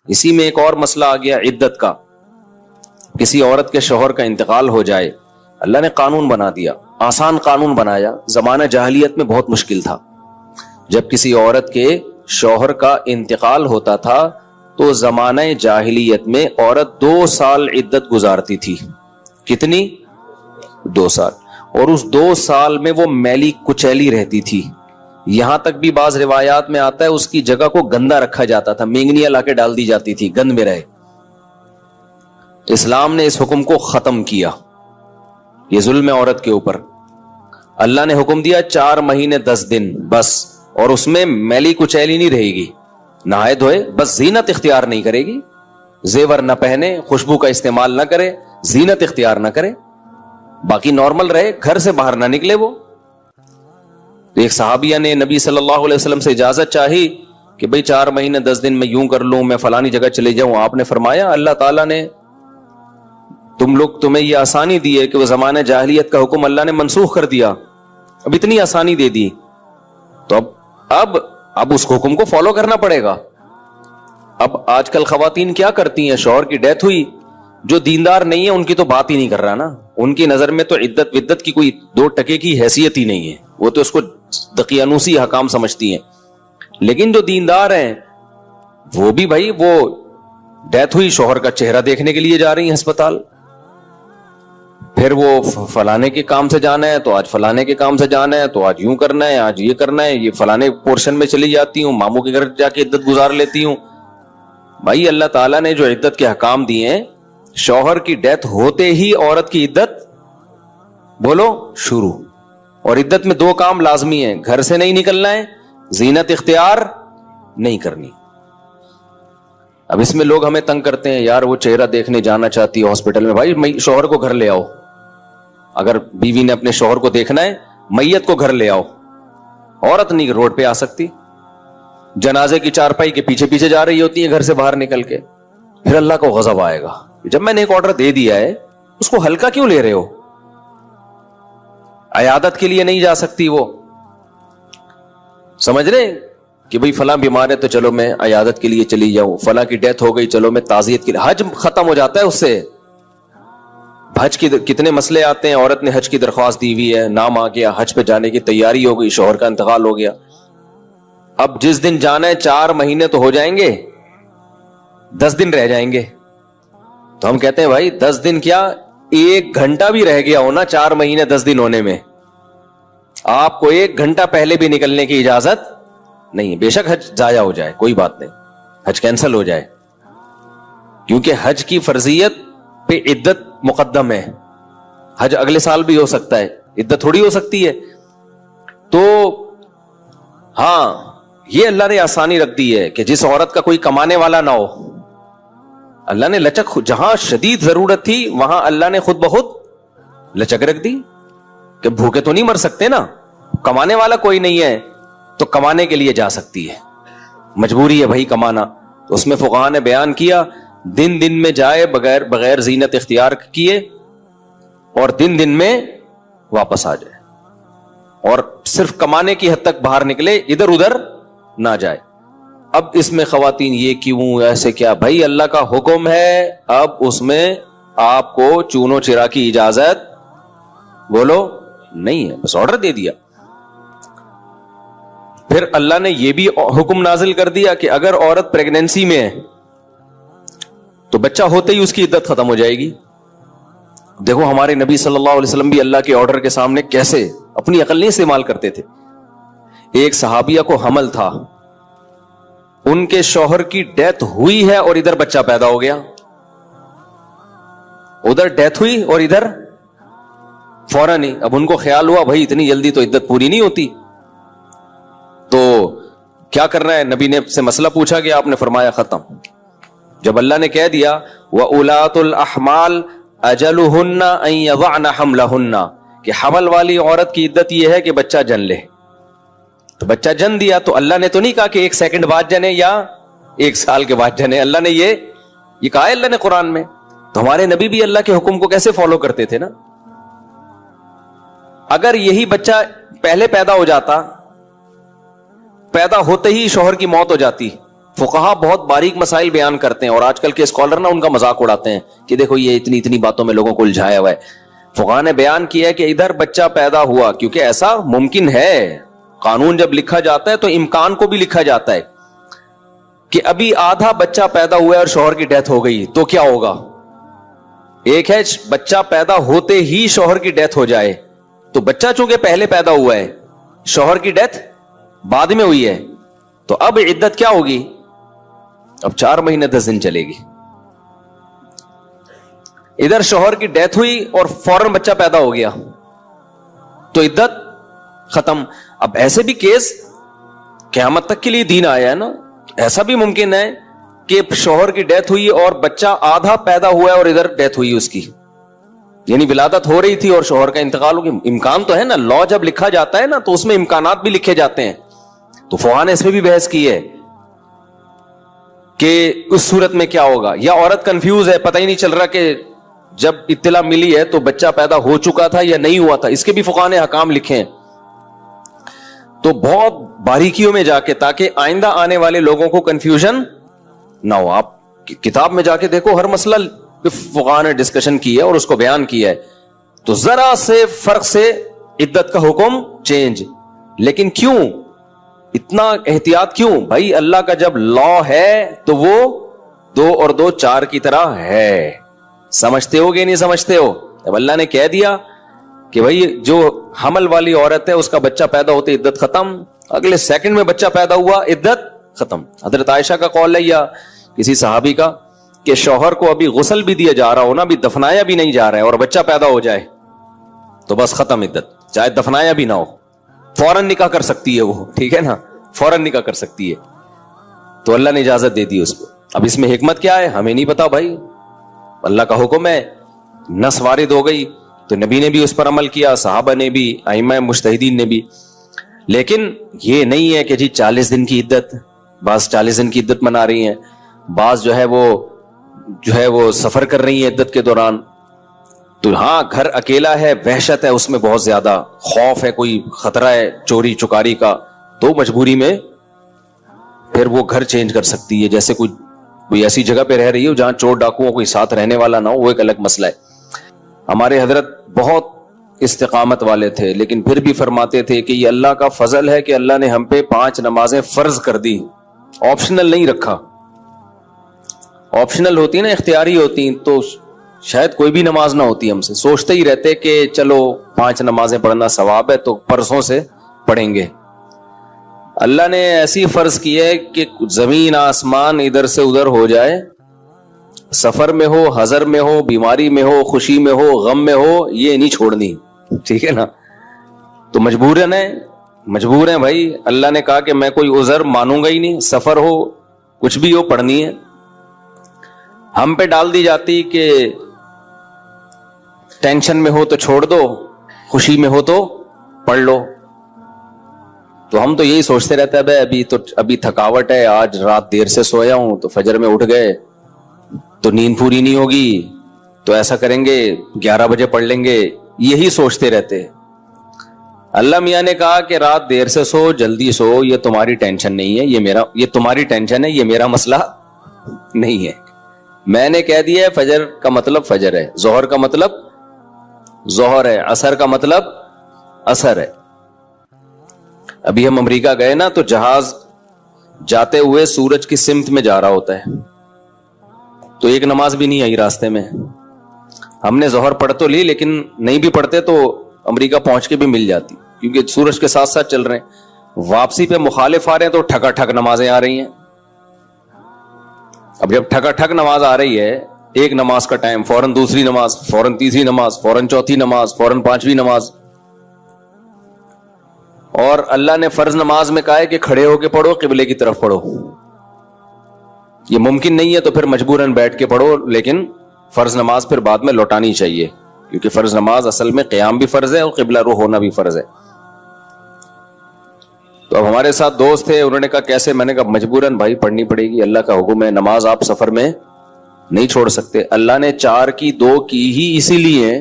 اسی میں ایک اور مسئلہ آ گیا عدت کا. کسی عورت کے شوہر کا انتقال ہو جائے, اللہ نے قانون بنا دیا, آسان قانون بنایا. زمانہ جاہلیت میں بہت مشکل تھا. جب کسی عورت کے شوہر کا انتقال ہوتا تھا تو زمانہ جاہلیت میں عورت 2 سال عدت گزارتی تھی. کتنی؟ 2 سال. اور اس 2 سال میں وہ میلی کچیلی رہتی تھی. یہاں تک بھی بعض روایات میں آتا ہے اس کی جگہ کو گندا رکھا جاتا تھا, مینگنیاں لا کے ڈال دی جاتی تھی گند میں رہے. اسلام نے اس حکم کو ختم کیا. یہ ظلم ہے عورت کے اوپر. اللہ نے حکم دیا 4 مہینے 10 دن بس, اور اس میں میلی کچیلی نہیں رہے گی, نہائے دھوئے, بس زینت اختیار نہیں کرے گی, زیور نہ پہنے, خوشبو کا استعمال نہ کرے, زینت اختیار نہ کرے, باقی نارمل رہے, گھر سے باہر نہ نکلے. وہ ایک صحابیہ نے نبی صلی اللہ علیہ وسلم سے اجازت چاہی کہ بھئی 4 مہینے 10 دن میں یوں کر لوں, میں فلانی جگہ چلے جاؤں. آپ نے فرمایا اللہ تعالیٰ نے تمہیں یہ آسانی دی ہے کہ وہ زمانہ جاہلیت کا حکم اللہ نے منسوخ کر دیا, اب اتنی آسانی دے دی, تو اب اس حکم کو فالو کرنا پڑے گا. اب آج کل خواتین کیا کرتی ہیں, شوہر کی ڈیتھ ہوئی, جو دیندار نہیں ہے ان کی تو بات ہی نہیں کر رہا نا, ان کی نظر میں تو عدت ودت کی کوئی 2 ٹکے کی حیثیت ہی نہیں ہے, وہ تو اس کو دقیانوسی حکام سمجھتی ہیں. لیکن جو دیندار ہیں وہ بھی بھائی, وہ ڈیتھ ہوئی, شوہر کا چہرہ دیکھنے کے لیے جا رہی ہیں ہسپتال, پھر وہ فلانے کے کام سے جانا ہے تو آج فلانے کے کام سے جانا ہے, تو آج یوں کرنا ہے, آج یہ کرنا ہے, یہ فلانے پورشن میں چلی جاتی ہوں, ماموں کے گھر جا کے عدت گزار لیتی ہوں. بھائی اللہ تعالیٰ نے جو عدت کے حکام دیے ہیں, شوہر کی ڈیتھ ہوتے ہی عورت کی عدت بولو شروع. اور عدت میں 2 کام لازمی ہیں, گھر سے نہیں نکلنا ہے, زینت اختیار نہیں کرنی. اب اس میں لوگ ہمیں تنگ کرتے ہیں, یار وہ چہرہ دیکھنے جانا چاہتی ہے ہاسپٹل میں. بھائی شوہر کو گھر لے آؤ, اگر بیوی نے اپنے شوہر کو دیکھنا ہے میت کو گھر لے آؤ. عورت نہیں روڈ پہ آ سکتی, جنازے کی چارپائی کے پیچھے پیچھے جا رہی ہوتی ہے گھر سے باہر نکل کے. پھر اللہ کو غضب آئے گا, جب میں نے ایک آرڈر دے دیا ہے اس کو ہلکا کیوں لے رہے ہو. عیادت کے لیے نہیں جا سکتی وہ, سمجھ رہے کہ بھئی فلاں بیمار ہے تو چلو میں عیادت کے لیے چلی جاؤں, فلاں کی ڈیتھ ہو گئی چلو میں تعزیت کے لیے. حج ختم ہو جاتا ہے اس سے. حج کی کتنے مسئلے آتے ہیں, عورت نے حج کی درخواست دی ہوئی ہے, نام آ گیا, حج پہ جانے کی تیاری ہو گئی, شوہر کا انتقال ہو گیا, اب جس دن جانا ہے 4 مہینے تو ہو جائیں گے, 10 دن رہ جائیں گے. تو ہم کہتے ہیں بھائی 10 دن کیا, 1 گھنٹہ بھی رہ گیا ہونا 4 مہینے 10 دن ہونے میں, آپ کو 1 گھنٹہ پہلے بھی نکلنے کی اجازت نہیں. بے شک حج ضائع ہو جائے کوئی بات نہیں, حج کینسل ہو جائے, کیونکہ حج کی فرضیت پہ عدت مقدم ہے. حج اگلے سال بھی ہو سکتا ہے, عدت تھوڑی ہو سکتی ہے. تو ہاں یہ اللہ نے آسانی رکھ دی ہے کہ جس عورت کا کوئی کمانے والا نہ ہو, اللہ نے لچک, جہاں شدید ضرورت تھی وہاں اللہ نے خود بخود لچک رکھ دی کہ بھوکے تو نہیں مر سکتے نا, کمانے والا کوئی نہیں ہے تو کمانے کے لیے جا سکتی ہے, مجبوری ہے بھائی کمانا. تو اس میں فقہاء نے بیان کیا دن میں جائے بغیر زینت اختیار کیے, اور دن میں واپس آ جائے, اور صرف کمانے کی حد تک باہر نکلے, ادھر ادھر نہ جائے. اب اس میں خواتین یہ کیوں ایسے کیا, بھائی اللہ کا حکم ہے, اب اس میں آپ کو چونو چرا کی اجازت بولو نہیں ہے, بس آرڈر دے دیا. پھر اللہ نے یہ بھی حکم نازل کر دیا کہ اگر عورت پریگنینسی میں ہے تو بچہ ہوتے ہی اس کی عدت ختم ہو جائے گی. دیکھو ہمارے نبی صلی اللہ علیہ وسلم بھی اللہ کے آرڈر کے سامنے کیسے اپنی عقل نہیں استعمال کرتے تھے. ایک صحابیہ کو حمل تھا, ان کے شوہر کی ڈیتھ ہوئی ہے اور ادھر بچہ پیدا ہو گیا. ادھر ڈیتھ ہوئی اور ادھر فوراً ہی. اب ان کو خیال ہوا بھائی اتنی جلدی تو عدت پوری نہیں ہوتی, تو کیا کرنا ہے. نبی نے سے مسئلہ پوچھا گیا, آپ نے فرمایا ختم. جب اللہ نے کہہ دیا وَأُولَاتُ الْأَحْمَالِ أَجَلُهُنَّ أَن يَضَعْنَ حَمْلَهُنَّ, کہ حمل والی عورت کی عدت یہ ہے کہ بچہ جن لے. تو بچہ جن دیا تو اللہ نے تو نہیں کہا کہ 1 سیکنڈ بعد جنے یا 1 سال کے بعد جنے, اللہ نے یہ کہا ہے اللہ نے قرآن میں. تو ہمارے نبی بھی اللہ کے حکم کو کیسے فالو کرتے تھے نا. اگر یہی بچہ پہلے پیدا ہو جاتا, پیدا ہوتے ہی شوہر کی موت ہو جاتی, فقہا بہت باریک مسائل بیان کرتے ہیں اور آج کل کے اسکالر نا ان کا مذاق اڑاتے ہیں کہ دیکھو یہ اتنی اتنی باتوں میں لوگوں کو الجھایا ہوا ہے. فقہا نے بیان کیا ہے کہ ادھر بچہ پیدا ہوا, کیونکہ ایسا ممکن ہے, قانون جب لکھا جاتا ہے تو امکان کو بھی لکھا جاتا ہے کہ ابھی آدھا بچہ پیدا ہوا ہے اور شوہر کی ڈیتھ ہو گئی تو کیا ہوگا. ایک ہے بچہ پیدا ہوتے ہی شوہر کی ڈیتھ ہو جائے, تو بچہ چونکہ پہلے پیدا ہوا ہے, شوہر کی ڈیتھ بعد میں ہوئی ہے, تو اب عدت کیا ہوگی, اب 4 مہینے 10 دن چلے گی. ادھر شوہر کی ڈیتھ ہوئی اور فوراً بچہ پیدا ہو گیا تو عدت ختم. اب ایسے بھی کیس قیامت تک کے لیے دین آیا ہے نا, ایسا بھی ممکن ہے کہ شوہر کی ڈیتھ ہوئی اور بچہ آدھا پیدا ہوا ہے اور ادھر ڈیتھ ہوئی اس کی, یعنی ولادت ہو رہی تھی اور شوہر کا انتقال ہو گیا. امکان تو ہے نا, لا جب لکھا جاتا ہے نا تو اس میں امکانات بھی لکھے جاتے ہیں. تو فقہا نے اس میں بھی بحث کی ہے کہ اس صورت میں کیا ہوگا, یا عورت کنفیوز ہے, پتہ ہی نہیں چل رہا کہ جب اطلاع ملی ہے تو بچہ پیدا ہو چکا تھا یا نہیں ہوا تھا. اس کے بھی فقہا نے احکام لکھے ہیں. تو بہت باریکیوں میں جا کے, تاکہ آئندہ آنے والے لوگوں کو کنفیوژن نہ ہو. آپ کتاب میں جا کے دیکھو, ہر مسئلہ فقہا نے ڈسکشن کی ہے اور اس کو بیان کیا ہے. تو ذرا سے فرق سے عدت کا حکم چینج. لیکن کیوں اتنا احتیاط کیوں بھائی؟ اللہ کا جب لا ہے تو وہ 2 اور 2 4 کی طرح ہے. سمجھتے ہو کہ نہیں سمجھتے ہو؟ اب اللہ نے کہہ دیا کہ بھائی جو حمل والی عورت ہے اس کا بچہ پیدا ہوتے عدت ختم, اگلے سیکنڈ میں بچہ پیدا ہوا عدت ختم. حضرت عائشہ کا قول ہے یا کسی صحابی کا کہ شوہر کو ابھی غسل بھی دیا جا رہا ہو نا, ابھی دفنایا بھی نہیں جا رہا ہے اور بچہ پیدا ہو جائے تو بس ختم عدت, چاہے دفنایا بھی نہ ہو, فوراً نکاح کر سکتی ہے وہ, ٹھیک ہے نا, فوراً نکاح کر سکتی ہے. تو اللہ نے اجازت دے دی اس کو. اب اس میں حکمت کیا ہے ہمیں نہیں پتا بھائی, اللہ کا حکم ہے, نص وارد ہو گئی تو نبی نے بھی اس پر عمل کیا, صحابہ نے بھی, ائمہ مجتہدین نے بھی. لیکن یہ نہیں ہے کہ جی 40 دن کی عدت, بعض 40 دن کی عدت منا رہی ہیں, بعض جو ہے وہ سفر کر رہی ہیں عدت کے دوران. تو ہاں گھر اکیلا ہے, وحشت ہے اس میں بہت زیادہ, خوف ہے, کوئی خطرہ ہے چوری چکاری کا, تو مجبوری میں پھر وہ گھر چینج کر سکتی ہے. جیسے کوئی ایسی جگہ پہ رہ رہی ہو جہاں چور ڈاکوؤں کوئی ساتھ رہنے والا نہ ہو, وہ ایک الگ مسئلہ ہے. ہمارے حضرت بہت استقامت والے تھے, لیکن پھر بھی فرماتے تھے کہ یہ اللہ کا فضل ہے کہ اللہ نے ہم پہ 5 نمازیں فرض کر دی, آپشنل نہیں رکھا. آپشنل ہوتی نا, اختیاری ہوتی تو شاید کوئی بھی نماز نہ ہوتی. ہم سے سوچتے ہی رہتے کہ چلو 5 نمازیں پڑھنا ثواب ہے تو پرسوں سے پڑھیں گے. اللہ نے ایسی فرض کی ہے کہ زمین آسمان ادھر سے ادھر ہو جائے, سفر میں ہو, حضر میں ہو, بیماری میں ہو, خوشی میں ہو, غم میں ہو, یہ نہیں چھوڑنی, ٹھیک ہے نا. تو مجبور ہیں بھائی. اللہ نے کہا کہ میں کوئی عذر مانوں گا ہی نہیں, سفر ہو کچھ بھی ہو پڑھنی ہے. ہم پہ ڈال دی جاتی کہ ٹینشن میں ہو تو چھوڑ دو, خوشی میں ہو تو پڑھ لو. تو ہم تو یہی سوچتے رہتے ہیں بھائی ابھی تھکاوٹ ہے, آج رات دیر سے سویا ہوں تو فجر میں اٹھ گئے تو نیند پوری نہیں ہوگی, تو ایسا کریں گے 11 بجے پڑھ لیں گے, یہی سوچتے رہتے. اللہ میاں نے کہا کہ رات دیر سے سو, جلدی سو, یہ تمہاری ٹینشن نہیں ہے, یہ تمہاری ٹینشن ہے, یہ میرا مسئلہ نہیں ہے. میں نے کہہ دیا ہے فجر کا مطلب فجر ہے, ظہر کا مطلب ظہر ہے, عصر کا مطلب عصر ہے. ابھی ہم امریکہ گئے نا تو جہاز جاتے ہوئے سورج کی سمت میں جا رہا ہوتا ہے, تو ایک نماز بھی نہیں آئی راستے میں. ہم نے ظہر پڑھ تو لی, لیکن نہیں بھی پڑھتے تو امریکہ پہنچ کے بھی مل جاتی, کیونکہ سورج کے ساتھ ساتھ چل رہے ہیں. واپسی پہ مخالف آ رہے ہیں تو ٹھکا ٹھک نمازیں آ رہی ہیں. اب جب ٹھکا ٹھک نماز آ رہی ہے, ایک نماز کا ٹائم, فوراً دوسری نماز, فوراً تیسری نماز, فوراً چوتھی نماز, فوراً 5ویں نماز. اور اللہ نے فرض نماز میں کہا ہے کہ کھڑے ہو کے پڑھو, قبلے کی طرف پڑھو. یہ ممکن نہیں ہے تو پھر مجبوراً بیٹھ کے پڑھو, لیکن فرض نماز پھر بعد میں لوٹانی چاہیے, کیونکہ فرض نماز اصل میں قیام بھی فرض ہے اور قبلہ رو ہونا بھی فرض ہے. تو اب ہمارے ساتھ دوست تھے, انہوں نے کہا کیسے؟ میں نے کہا مجبوراً بھائی پڑھنی پڑے گی, اللہ کا حکم ہے, نماز آپ سفر میں نہیں چھوڑ سکتے. اللہ نے 4 کی 2 کی ہی اسی لیے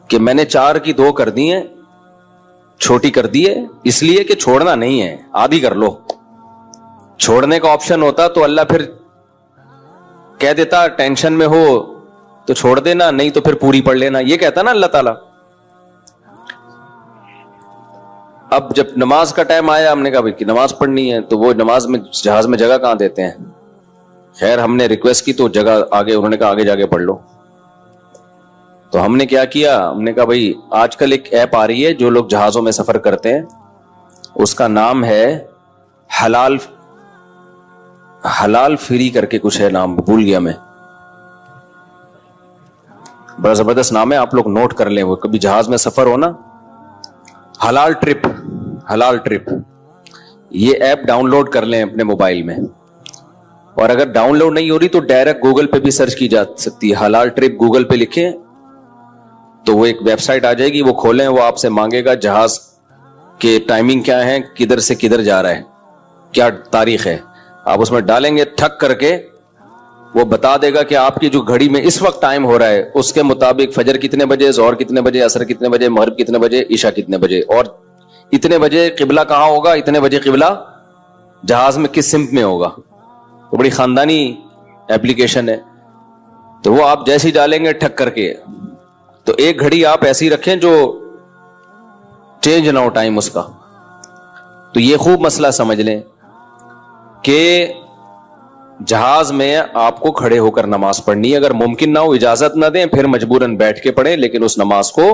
کہ میں نے 4 کی 2 کر دی ہیں, چھوٹی کر دی ہے, اس لیے کہ چھوڑنا نہیں ہے, آدھی کر لو. چھوڑنے کا آپشن ہوتا تو اللہ پھر کہہ دیتا ٹینشن میں ہو تو چھوڑ دینا, نہیں تو پھر پوری پڑھ لینا, یہ کہتا نا اللہ تعالیٰ. اب جب نماز کا ٹائم آیا, ہم نے کہا بھائی کہ نماز پڑھنی ہے, تو وہ نماز میں جہاز میں جگہ کہاں دیتے ہیں. خیر ہم نے ریکویسٹ کی تو جگہ آگے, انہوں نے کہا آگے جا کے پڑھ لو. تو ہم نے کیا کیا, ہم نے کہا بھائی آج کل ایک ایپ آ رہی ہے جو لوگ جہازوں میں سفر کرتے ہیں, اس کا نام ہے حلال فری کر کے کچھ ہے, نام بھول گیا میں, بڑا زبردست نام ہے, آپ لوگ نوٹ کر لیں, وہ کبھی جہاز میں سفر ہو نا, حلال ٹرپ, یہ ایپ ڈاؤن لوڈ کر لیں اپنے موبائل میں. اور اگر ڈاؤن لوڈ نہیں ہو رہی تو ڈائریکٹ گوگل پہ بھی سرچ کی جا سکتی ہے, حلال ٹرپ گوگل پہ لکھیں تو وہ ایک ویب سائٹ آ جائے گی, وہ کھولیں, وہ آپ سے مانگے گا جہاز کے ٹائمنگ کیا ہے, کدھر سے کدھر جا رہا ہے, کیا تاریخ ہے, آپ اس میں ڈالیں گے, ٹھک کر کے وہ بتا دے گا کہ آپ کی جو گھڑی میں اس وقت ٹائم ہو رہا ہے اس کے مطابق فجر کتنے بجے, ظہر کتنے بجے, عصر کتنے بجے, مغرب کتنے بجے, عشاء کتنے بجے, اور اتنے بجے قبلہ کہاں ہوگا, اتنے بجے قبلہ جہاز میں کس سمت میں ہوگا. وہ بڑی خاندانی ایپلیکیشن ہے. تو وہ آپ جیسے ہی ڈالیں گے ٹھک کر کے, تو ایک گھڑی آپ ایسی رکھیں جو چینج نہ ہو ٹائم اس کا. تو یہ خوب مسئلہ سمجھ لیں کہ جہاز میں آپ کو کھڑے ہو کر نماز پڑھنی ہے, اگر ممکن نہ ہو اجازت نہ دیں پھر مجبوراً بیٹھ کے پڑھیں, لیکن اس نماز کو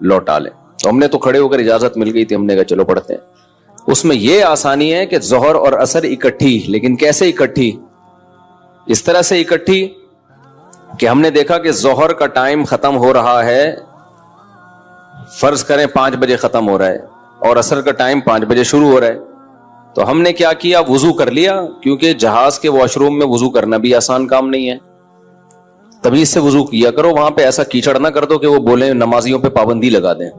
لوٹا لیں. تو ہم نے تو کھڑے ہو کر اجازت مل گئی تھی, ہم نے کہا چلو پڑھتے ہیں. اس میں یہ آسانی ہے کہ ظہر اور عصر اکٹھی, لیکن کیسے اکٹھی, اس طرح سے اکٹھی کہ ہم نے دیکھا کہ ظہر کا ٹائم ختم ہو رہا ہے, فرض کریں 5 بجے ختم ہو رہا ہے, اور عصر کا ٹائم 5 بجے شروع ہو رہا ہے. تو ہم نے کیا کیا, وضو کر لیا, کیونکہ جہاز کے واش روم میں وضو کرنا بھی آسان کام نہیں ہے, تمیز سے وضو کیا کرو, وہاں پہ ایسا کیچڑ نہ کر دو کہ وہ بولیں نمازیوں پہ پابندی لگا دیں.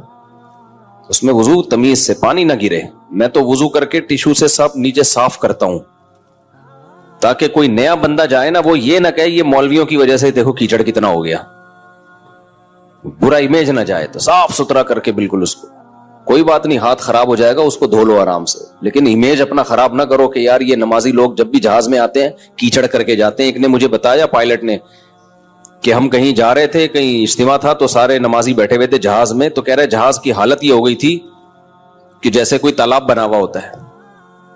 اس میں وضو تمیز سے, پانی نہ گرے. میں تو وضو کر کے ٹیشو سے سب نیچے صاف کرتا ہوں تاکہ کوئی نیا بندہ جائے نا, وہ یہ نہ کہے یہ مولویوں کی وجہ سے دیکھو کیچڑ کتنا ہو گیا, برا امیج نہ جائے. تو صاف ستھرا کر کے بالکل اس کو, کوئی بات نہیں, ہاتھ خراب ہو جائے گا اس کو دھو لو آرام سے, لیکن امیج اپنا خراب نہ کرو کہ یار یہ نمازی لوگ جب بھی جہاز میں آتے ہیں کیچڑ کر کے جاتے ہیں. ایک نے مجھے بتایا, پائلٹ نے, کہ ہم کہیں جا رہے تھے, کہیں اجتماع تھا, تو سارے نمازی بیٹھے ہوئے تھے جہاز میں, تو کہہ رہے جہاز کی حالت یہ ہو گئی تھی کہ جیسے کوئی تالاب بنا ہوا ہوتا ہے,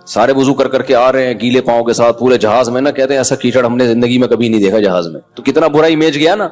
سارے وضو کر کر کے آ رہے ہیں گیلے پاؤں کے ساتھ پورے جہاز میں نا, کہتے ہیں ایسا کیچڑ ہم نے زندگی میں کبھی نہیں دیکھا جہاز میں. تو کتنا برا امیج گیا نا.